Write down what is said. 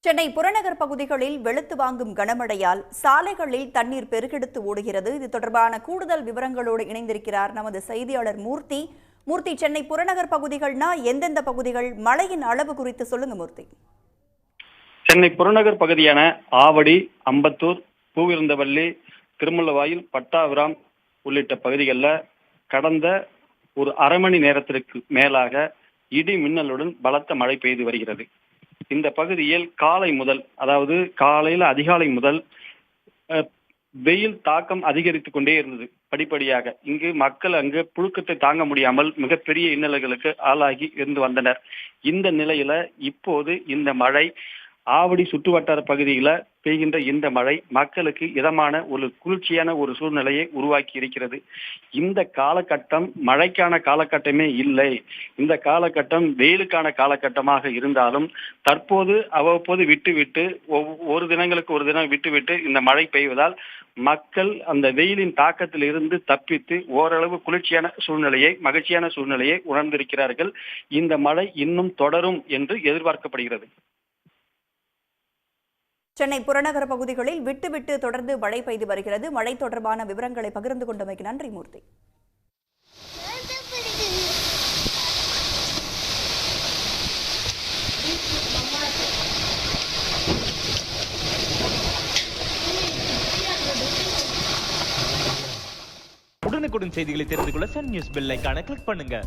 சென்னை புறநகர் பகுதிகளில் வெளுத்து வாங்கும் கனமழையால் சாலைகளில் தண்ணீர் பெருக்கெடுத்து ஓடுகிறது. இது தொடர்பான கூடுதல் விவரங்களோடு இணைந்திருக்கிறார் நமது செய்தியாளர் மூர்த்தி. சென்னை புறநகர் பகுதிகள்னா எந்தெந்த பகுதிகள், மழையின் அளவு குறித்து சொல்லுங்க மூர்த்தி. சென்னை புறநகர் பகுதியான ஆவடி, அம்பத்தூர், பூவிருந்தவல்லி, திருமுல்லவாயில், பட்டாபிராம் உள்ளிட்ட பகுதிகளில் கடந்த ஒரு அரை மணி நேரத்திற்கு மேலாக இடி மின்னலுடன் பலத்த மழை பெய்து வருகிறது. இந்த பகுதியில் காலை முதல், அதாவது காலையில் அதிகாலை முதல் வெயில் தாக்கம் அதிகரித்துக் கொண்டே இருந்தது. படிப்படியாக இங்கு மக்கள் அங்கு புழுக்கத்தை தாங்க முடியாமல் மிகப்பெரிய இன்னல்களுக்கு ஆளாகி இருந்து வந்தனர். இந்த நிலையில இப்போது இந்த மழை ஆவடி சுற்றுவட்டார பகுதியில பெய்கின்ற இந்த மழை மக்களுக்கு இதமான ஒரு குளிர்ச்சியான ஒரு சூழ்நிலையை உருவாக்கி இருக்கிறது. இந்த காலகட்டம் மழைக்கான காலகட்டமே இல்லை. இந்த காலகட்டம் வெயிலுக்கான காலகட்டமாக இருந்தாலும் தற்போது அவ்வப்போது விட்டு ஒரு தினங்களுக்கு ஒரு தினம் விட்டு இந்த மழை பெய்வதால் மக்கள் அந்த வெயிலின் தாக்கத்தில் இருந்து தப்பித்து ஓரளவு குளிர்ச்சியான சூழ்நிலையை, மகிழ்ச்சியான சூழ்நிலையை உணர்ந்திருக்கிறார்கள். இந்த மழை இன்னும் தொடரும் என்று எதிர்பார்க்கப்படுகிறது. சென்னை புறநகர் பகுதிகளில் விட்டு தொடர்ந்து மழை பெய்து வருகிறது. மழை தொடர்பான விவரங்களை பகிர்ந்து கொண்டமைக்கு நன்றி மூர்த்தி. உடனுக்குடன் செய்திகளை தெரிந்து கொள்ள சன் நியூஸ் பெல் ஐகானை கிளிக் பண்ணுங்க.